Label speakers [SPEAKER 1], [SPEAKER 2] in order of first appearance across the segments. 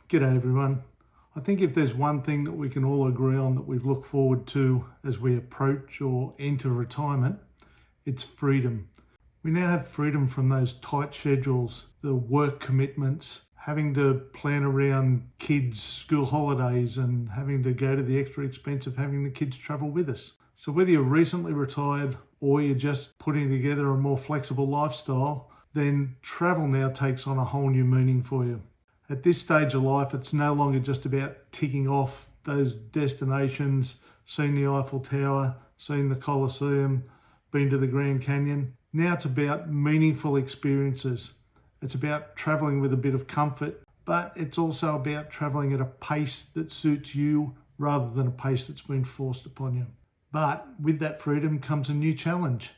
[SPEAKER 1] G'day everyone. I think if there's one thing that we can all agree on that we've looked forward to as we approach or enter retirement, it's freedom. We now have freedom from those tight schedules, the work commitments, having to plan around kids' school holidays and having to go to the extra expense of having the kids travel with us. So whether you're recently retired or you're just putting together a more flexible lifestyle, then travel now takes on a whole new meaning for you. At this stage of life, it's no longer just about ticking off those destinations, seeing the Eiffel Tower, seeing the Colosseum, been to the Grand Canyon. Now it's about meaningful experiences. It's about traveling with a bit of comfort, but it's also about traveling at a pace that suits you rather than a pace that's been forced upon you. But with that freedom comes a new challenge.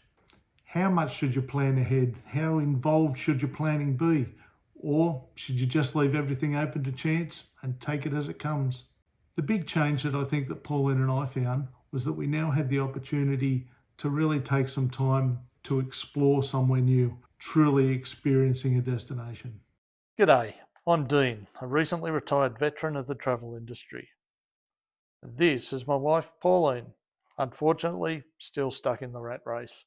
[SPEAKER 1] How much should you plan ahead? How involved should your planning be? Or should you just leave everything open to chance and take it as it comes? The big change that I think that Pauline and I found was that we now had the opportunity to really take some time to explore somewhere new, truly experiencing a destination.
[SPEAKER 2] G'day, I'm Dean, a recently retired veteran of the travel industry. This is my wife Pauline, unfortunately still stuck in the rat race.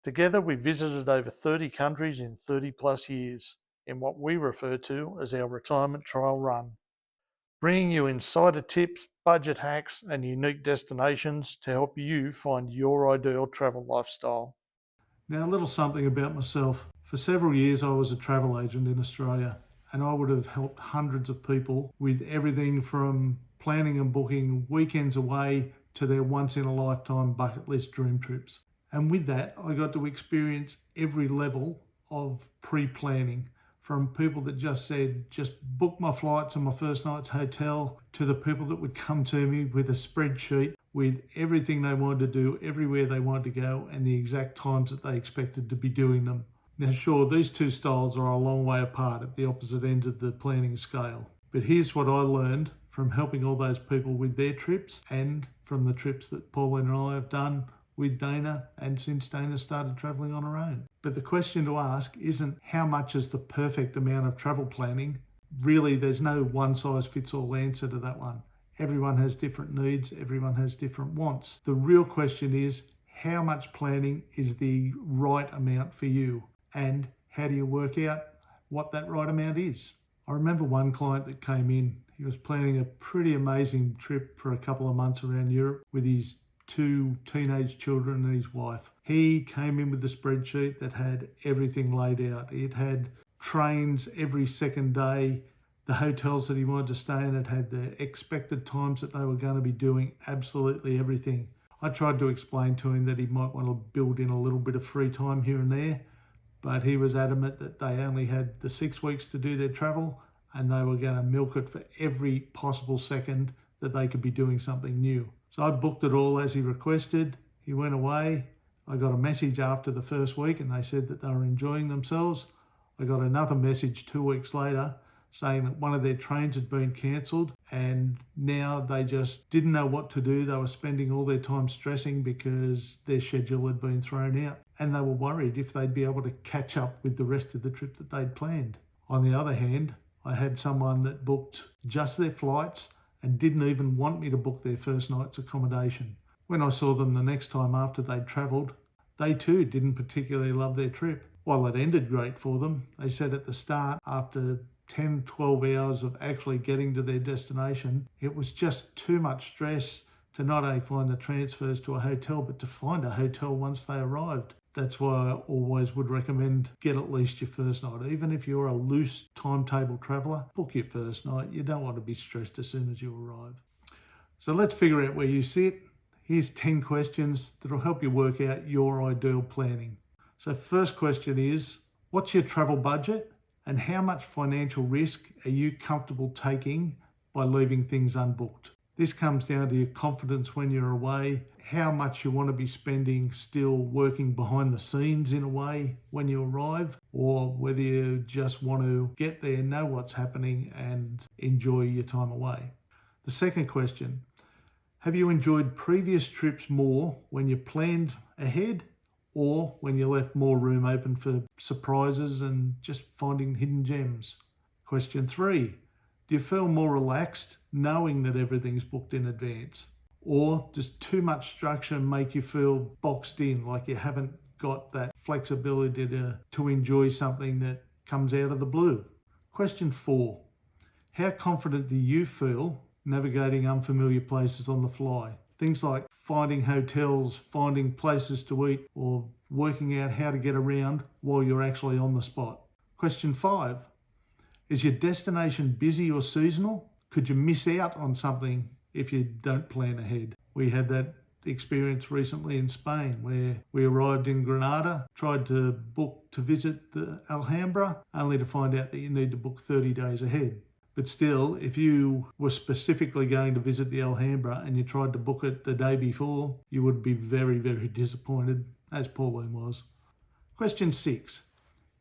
[SPEAKER 2] Together we visited over 30 countries in 30 plus years in what we refer to as our retirement trial run, bringing you insider tips, budget hacks and unique destinations to help you find your ideal travel lifestyle.
[SPEAKER 1] Now, a little something about myself. For several years, I was a travel agent in Australia, and I would have helped hundreds of people with everything from planning and booking weekends away to their once-in-a-lifetime bucket list dream trips. And with that, I got to experience every level of pre-planning, from people that just said, just book my flights and my first night's hotel, to the people that would come to me with a spreadsheet with everything they wanted to do, everywhere they wanted to go, and the exact times that they expected to be doing them. Now, sure, these two styles are a long way apart at the opposite end of the planning scale. But here's what I learned from helping all those people with their trips and from the trips that Pauline and I have done with Dana, and since Dana started traveling on her own. But the question to ask isn't how much is the perfect amount of travel planning. Really, there's no one-size-fits-all answer to that one. Everyone has different needs, everyone has different wants. The real question is, how much planning is the right amount for you? And how do you work out what that right amount is? I remember one client that came in. He was planning a pretty amazing trip for a couple of months around Europe with his 2 teenage children and his wife. He came in with the spreadsheet that had everything laid out. It had trains every second day, the hotels that he wanted to stay in. It had the expected times that they were going to be doing absolutely everything. I tried to explain to him that he might want to build in a little bit of free time here and there, but he was adamant that they only had the 6 weeks to do their travel and they were going to milk it for every possible second that they could be doing something new. So I booked it all as he requested. He went away. I got a message after the first week and they said that they were enjoying themselves. I got another message 2 weeks later saying that one of their trains had been cancelled and now they just didn't know what to do. They were spending all their time stressing because their schedule had been thrown out and they were worried if they'd be able to catch up with the rest of the trip that they'd planned. On the other hand, I had someone that booked just their flights and didn't even want me to book their first night's accommodation. When I saw them the next time after they'd travelled, they too didn't particularly love their trip. While it ended great for them, they said at the start, after 10, 12 hours of actually getting to their destination, it was just too much stress to not only find the transfers to a hotel, but to find a hotel once they arrived. That's why I always would recommend get at least your first night. Even if you're a loose timetable traveller, book your first night. You don't want to be stressed as soon as you arrive. So let's figure out where you sit. Here's 10 questions that will help you work out your ideal planning. So first question is, what's your travel budget and how much financial risk are you comfortable taking by leaving things unbooked? This comes down to your confidence when you're away, how much you want to be spending still working behind the scenes in a way when you arrive, or whether you just want to get there, know what's happening and enjoy your time away. The second question, have you enjoyed previous trips more when you planned ahead or when you left more room open for surprises and just finding hidden gems? Question 3, Do you feel more relaxed knowing that everything's booked in advance? Or does too much structure make you feel boxed in, like you haven't got that flexibility to enjoy something that comes out of the blue? Question 4. How confident do you feel navigating unfamiliar places on the fly? Things like finding hotels, finding places to eat, or working out how to get around while you're actually on the spot. Question 5. Is your destination busy or seasonal? Could you miss out on something if you don't plan ahead? We had that experience recently in Spain where we arrived in Granada, tried to book to visit the Alhambra, only to find out that you need to book 30 days ahead. But still, if you were specifically going to visit the Alhambra and you tried to book it the day before, you would be very, very disappointed, as Pauline was. Question 6.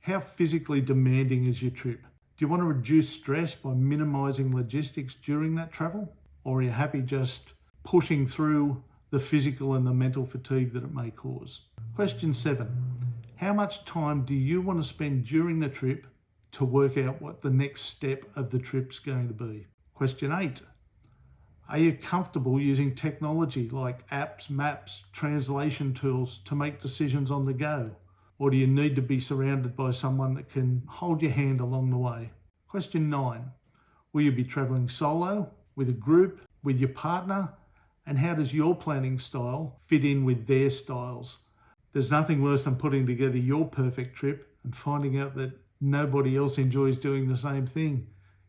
[SPEAKER 1] How physically demanding is your trip? Do you want to reduce stress by minimising logistics during that travel? Or are you happy just pushing through the physical and the mental fatigue that it may cause? Question 7. How much time do you want to spend during the trip to work out what the next step of the trip's going to be? Question 8. Are you comfortable using technology like apps, maps, translation tools to make decisions on the go? Or do you need to be surrounded by someone that can hold your hand along the way? Question 9. Will you be travelling solo, with a group, with your partner? And how does your planning style fit in with their styles? There's nothing worse than putting together your perfect trip and finding out that nobody else enjoys doing the same thing.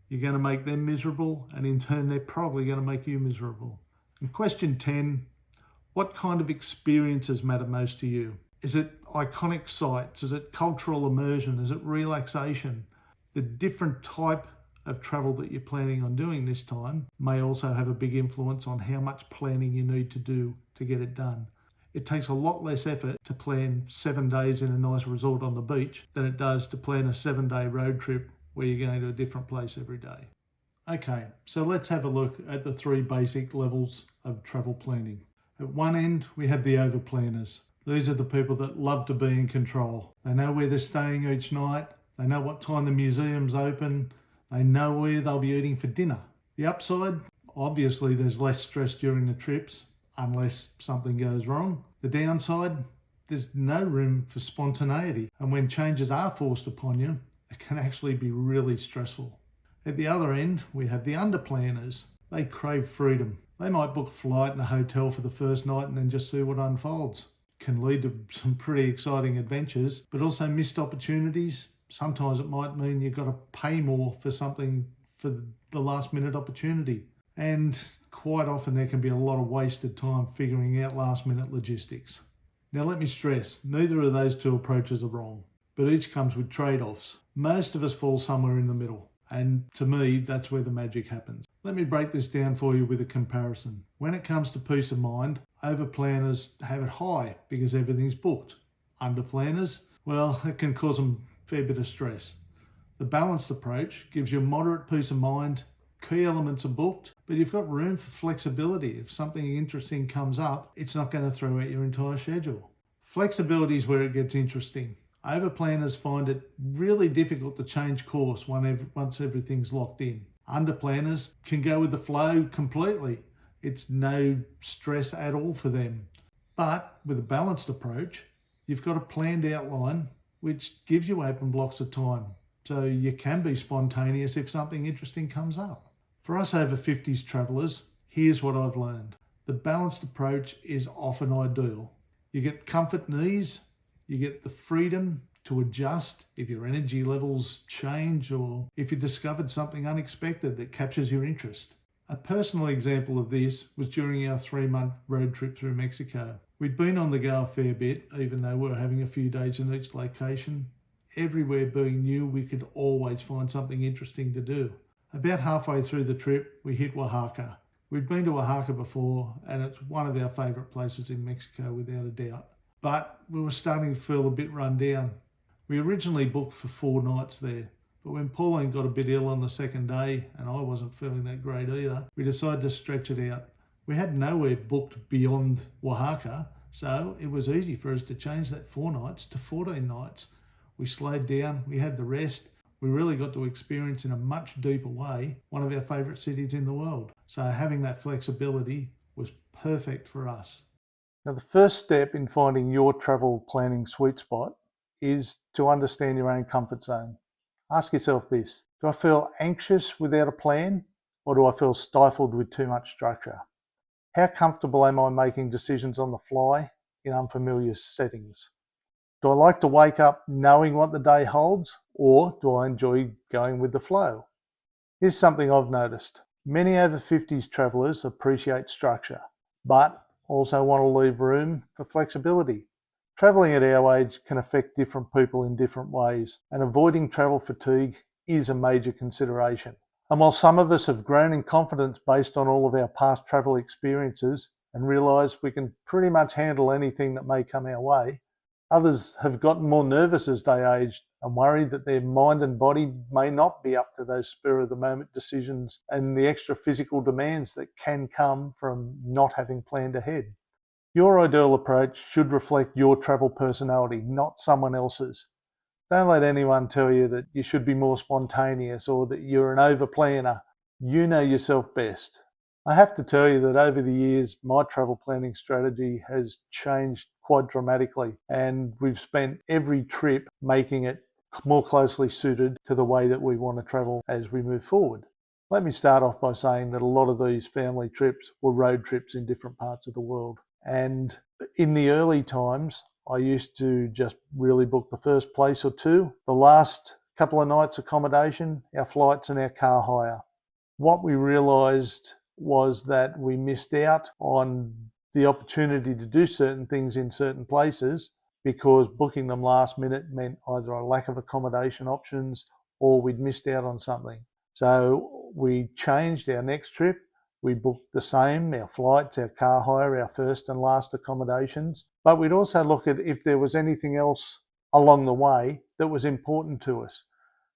[SPEAKER 1] You're going to make them miserable, and in turn they're probably going to make you miserable. And question 10, what kind of experiences matter most to you? Is it iconic sites? Is it cultural immersion? Is it relaxation? The different type of travel that you're planning on doing this time may also have a big influence on how much planning you need to do to get it done. It takes a lot less effort to plan 7 days in a nice resort on the beach than it does to plan a 7-day road trip where you're going to a different place every day. Okay, so let's have a look at the 3 basic levels of travel planning. At one end, we have the overplanners. These are the people that love to be in control. They know where they're staying each night. They know what time the museum's open. They know where they'll be eating for dinner. The upside, obviously there's less stress during the trips, unless something goes wrong. The downside, there's no room for spontaneity. And when changes are forced upon you, it can actually be really stressful. At the other end, we have the underplanners. They crave freedom. They might book a flight and a hotel for the first night and then just see what unfolds. It can lead to some pretty exciting adventures, but also missed opportunities. Sometimes it might mean you've got to pay more for something for the last minute opportunity. And quite often there can be a lot of wasted time figuring out last minute logistics. Now let me stress, neither of those 2 approaches are wrong, but each comes with trade-offs. Most of us fall somewhere in the middle, and to me, that's where the magic happens. Let me break this down for you with a comparison. When it comes to peace of mind, overplanners have it high because everything's booked. Underplanners, well, it can cause them a fair bit of stress. The balanced approach gives you a moderate peace of mind. Key elements are booked, but you've got room for flexibility. If something interesting comes up, it's not going to throw out your entire schedule. Flexibility is where it gets interesting. Overplanners find it really difficult to change course once everything's locked in. Underplanners can go with the flow completely. It's no stress at all for them. But with a balanced approach, you've got a planned outline which gives you open blocks of time. So you can be spontaneous if something interesting comes up. For us over 50s travellers, here's what I've learned. The balanced approach is often ideal. You get comfort and ease, you get the freedom to adjust if your energy levels change or if you discovered something unexpected that captures your interest. A personal example of this was during our 3-month road trip through Mexico. We'd been on the go a fair bit, even though we were having a few days in each location. Everywhere being new, we could always find something interesting to do. About halfway through the trip, we hit Oaxaca. We'd been to Oaxaca before, and it's one of our favourite places in Mexico without a doubt. But we were starting to feel a bit run down. We originally booked for 4 nights there, but when Pauline got a bit ill on the second day, and I wasn't feeling that great either, we decided to stretch it out. We had nowhere booked beyond Oaxaca, so it was easy for us to change that 4 nights to 14 nights. We slowed down, we had the rest, we really got to experience in a much deeper way one of our favourite cities in the world. So having that flexibility was perfect for us. Now, the first step in finding your travel planning sweet spot is to understand your own comfort zone. Ask yourself this: do I feel anxious without a plan, or do I feel stifled with too much structure? How comfortable am I making decisions on the fly in unfamiliar settings? Do I like to wake up knowing what the day holds, or do I enjoy going with the flow? Here's something I've noticed. Many over 50s travellers appreciate structure, but also want to leave room for flexibility. Travelling at our age can affect different people in different ways, and avoiding travel fatigue is a major consideration. And while some of us have grown in confidence based on all of our past travel experiences and realise we can pretty much handle anything that may come our way, others have gotten more nervous as they aged and worried that their mind and body may not be up to those spur of the moment decisions and the extra physical demands that can come from not having planned ahead. Your ideal approach should reflect your travel personality, not someone else's. Don't let anyone tell you that you should be more spontaneous or that you're an overplanner. You know yourself best. I have to tell you that over the years, my travel planning strategy has changed quite dramatically, and we've spent every trip making it more closely suited to the way that we want to travel as we move forward. Let me start off by saying that a lot of these family trips were road trips in different parts of the world. And in the early times, I used to just really book the first place or two, the last couple of nights accommodation, our flights and our car hire. What we realised was that we missed out on the opportunity to do certain things in certain places because booking them last minute meant either a lack of accommodation options or we'd missed out on something. So we changed our next trip. We booked the same, our flights, our car hire, our first and last accommodations, but we'd also look at if there was anything else along the way that was important to us.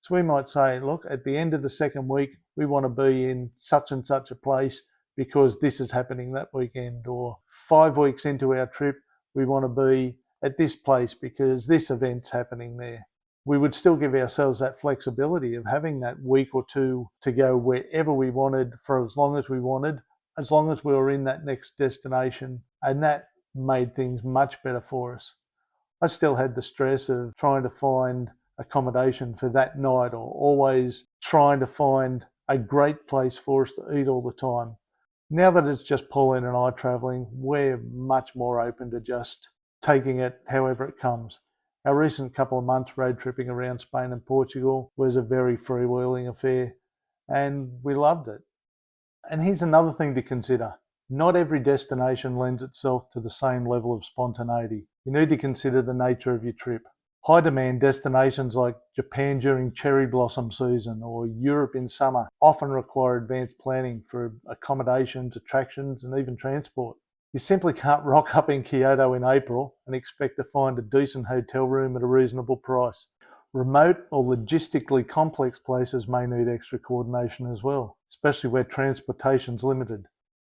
[SPEAKER 1] So we might say, look, at the end of the second week, we want to be in such and such a place because this is happening that weekend. Or 5 weeks into our trip, we want to be at this place because this event's happening there. We would still give ourselves that flexibility of having that week or two to go wherever we wanted for as long as we wanted, as long as we were in that next destination. And that made things much better for us. I still had the stress of trying to find accommodation for that night or always trying to find a great place for us to eat all the time. Now that it's just Pauline and I travelling, we're much more open to just taking it however it comes. Our recent couple of months road tripping around Spain and Portugal was a very freewheeling affair, and we loved it. And here's another thing to consider. Not every destination lends itself to the same level of spontaneity. You need to consider the nature of your trip. High demand destinations like Japan during cherry blossom season or Europe in summer often require advanced planning for accommodations, attractions, and even transport. You simply can't rock up in Kyoto in April and expect to find a decent hotel room at a reasonable price. Remote or logistically complex places may need extra coordination as well, especially where transportation's limited.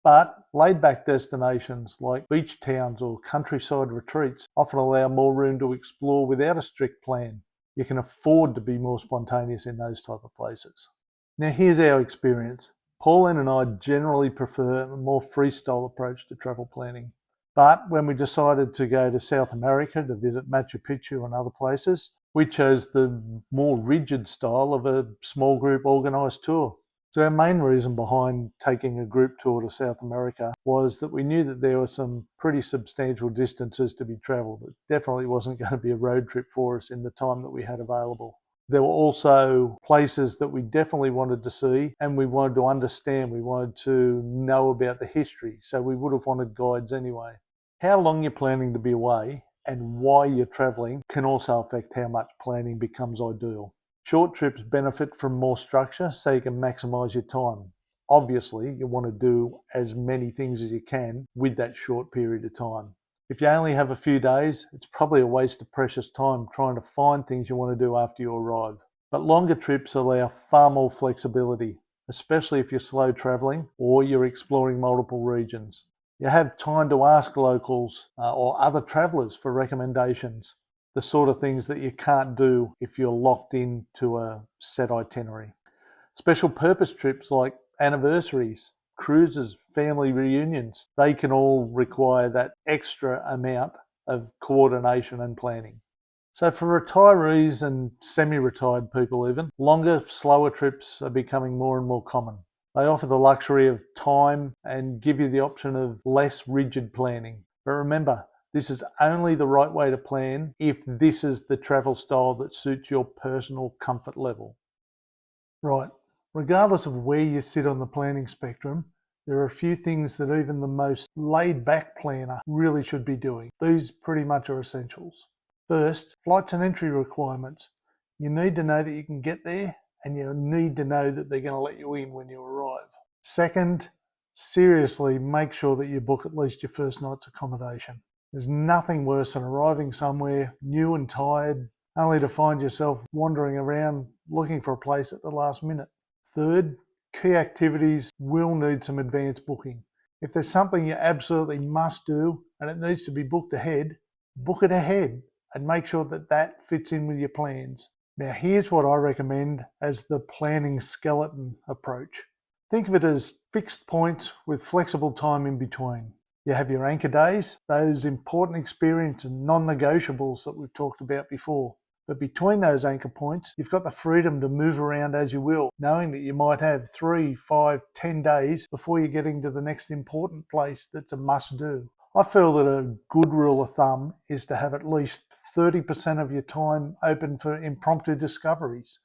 [SPEAKER 1] But laid-back destinations like beach towns or countryside retreats often allow more room to explore without a strict plan. You can afford to be more spontaneous in those type of places. Now here's our experience. Pauline and I generally prefer a more freestyle approach to travel planning. But when we decided to go to South America to visit Machu Picchu and other places, we chose the more rigid style of a small group organised tour. So our main reason behind taking a group tour to South America was that we knew that there were some pretty substantial distances to be travelled. It definitely wasn't going to be a road trip for us in the time that we had available. There were also places that we definitely wanted to see and we wanted to understand. We wanted to know about the history, so we would have wanted guides anyway. How long you're planning to be away and why you're travelling can also affect how much planning becomes ideal. Short trips benefit from more structure so you can maximise your time. Obviously, you want to do as many things as you can with that short period of time. If you only have a few days, it's probably a waste of precious time trying to find things you want to do after you arrive. But longer trips allow far more flexibility, especially if you're slow travelling or you're exploring multiple regions. You have time to ask locals or other travellers for recommendations.
[SPEAKER 2] the sort of things that you can't do if you're locked into a set itinerary. Special purpose trips like anniversaries, cruises, family reunions, they can all require that extra amount of coordination and planning. So for retirees and semi-retired people even, longer, slower trips are becoming more and more common. They offer the luxury of time and give you the option of less rigid planning. But remember, this is only the right way to plan if this is the travel style that suits your personal comfort level. Right, regardless of where you sit on the planning spectrum, there are a few things that even the most laid-back planner really should be doing. These pretty much are essentials. First, flights and entry requirements. You need to know that you can get there, and you need to know that they're going to let you in when you arrive. Second, seriously make sure that you book at least your first night's accommodation. There's nothing worse than arriving somewhere new and tired, only to find yourself wandering around looking for a place at the last minute. Third, key activities will need some advance booking. If there's something you absolutely must do and it needs to be booked ahead, book it ahead and make sure that that fits in with your plans. Now here's what I recommend as the planning skeleton approach. Think of it as fixed points with flexible time in between. You have your anchor days, those important experience and non-negotiables that we've talked about before. But between those anchor points, you've got the freedom to move around as you will, knowing that you might have 3, 5, 10 days before you're getting to the next important place that's a must-do. I feel that a good rule of thumb is to have at least 30% of your time open for impromptu discoveries.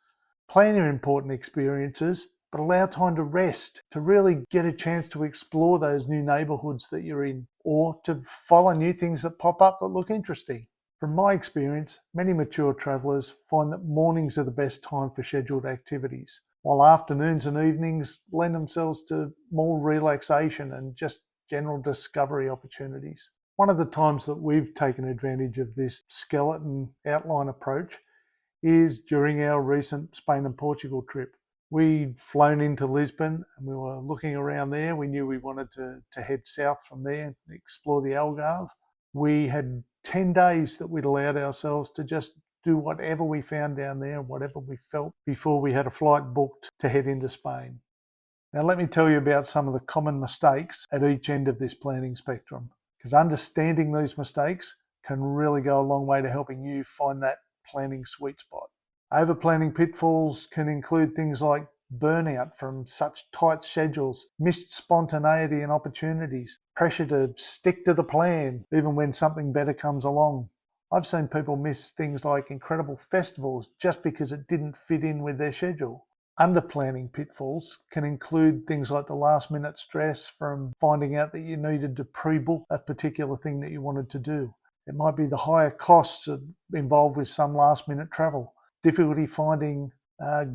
[SPEAKER 2] Plan your important experiences, but allow time to rest, to really get a chance to explore those new neighbourhoods that you're in, or to follow new things that pop up that look interesting. From my experience, many mature travellers find that mornings are the best time for scheduled activities, while afternoons and evenings lend themselves to more relaxation and just general discovery opportunities. One of the times that we've taken advantage of this skeleton outline approach is during our recent Spain and Portugal trip. We'd flown into Lisbon and we were looking around there. We knew we wanted to head south from there and explore the Algarve. We had 10 days that we'd allowed ourselves to just do whatever we found down there, whatever we felt, before we had a flight booked to head into Spain. Now let me tell you about some of the common mistakes at each end of this planning spectrum, because understanding these mistakes can really go a long way to helping you find that planning sweet spot. Over-planning pitfalls can include things like burnout from such tight schedules, missed spontaneity and opportunities, pressure to stick to the plan even when something better comes along. I've seen people miss things like incredible festivals just because it didn't fit in with their schedule. Underplanning pitfalls can include things like the last minute stress from finding out that you needed to pre-book a particular thing that you wanted to do. It might be the higher costs involved with some last minute travel, difficulty finding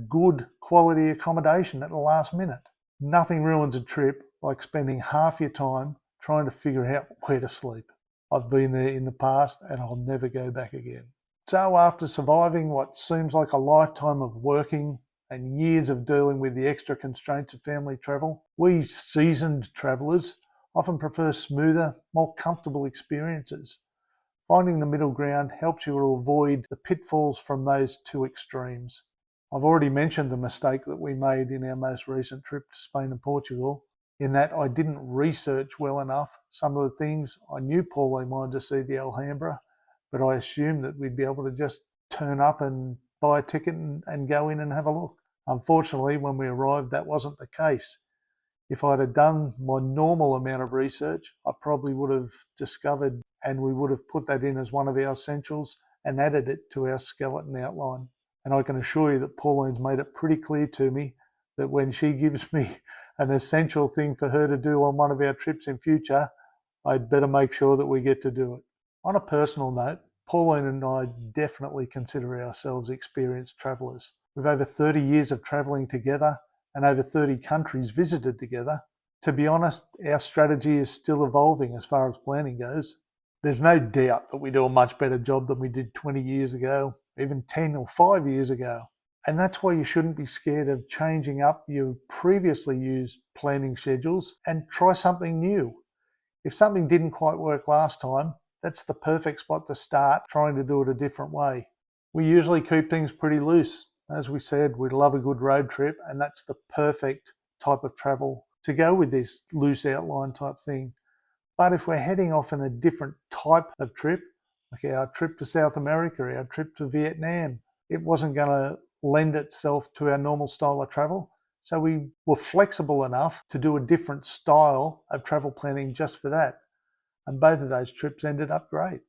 [SPEAKER 2] good quality accommodation at the last minute. Nothing ruins a trip like spending half your time trying to figure out where to sleep. I've been there in the past and I'll never go back again. So after surviving what seems like a lifetime of working and years of dealing with the extra constraints of family travel, we seasoned travellers often prefer smoother, more comfortable experiences. Finding the middle ground helps you to avoid the pitfalls from those two extremes. I've already mentioned the mistake that we made in our most recent trip to Spain and Portugal, in that I didn't research well enough some of the things. I knew Pauline wanted to see the Alhambra, but I assumed that we'd be able to just turn up and buy a ticket and go in and have a look. Unfortunately, when we arrived, that wasn't the case. If I'd have done my normal amount of research, I probably would have discovered, and we would have put that in as one of our essentials and added it to our skeleton outline. And I can assure you that Pauline's made it pretty clear to me that when she gives me an essential thing for her to do on one of our trips in future, I'd better make sure that we get to do it. On a personal note, Pauline and I definitely consider ourselves experienced travellers. With over 30 years of travelling together and over 30 countries visited together. To be honest, our strategy is still evolving as far as planning goes. There's no doubt that we do a much better job than we did 20 years ago, even 10 or 5 years ago. And that's why you shouldn't be scared of changing up your previously used planning schedules and try something new. If something didn't quite work last time,
[SPEAKER 1] that's the perfect spot to start trying to do it a different way. We usually keep things pretty loose. As we said, we love a good road trip, and that's the perfect type of travel to go with this loose outline type thing. But if we're heading off in a different type of trip, like our trip to South America, our trip to Vietnam, it wasn't going to lend itself to our normal style of travel. So we were flexible enough to do a different style of travel planning just for that. And both of those trips ended up great.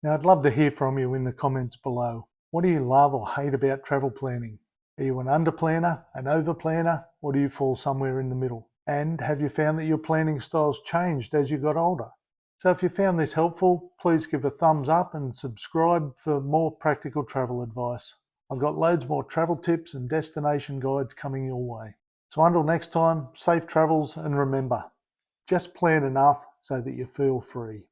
[SPEAKER 1] Now, I'd love to hear from you in the comments below. What do you love or hate about travel planning? Are you an underplanner, an overplanner, or do you fall somewhere in the middle? And have you found that your planning styles changed as you got older? So if you found this helpful, please give a thumbs up and subscribe for more practical travel advice. I've got loads more travel tips and destination guides coming your way. So until next time, safe travels, and remember, just plan enough so that you feel free.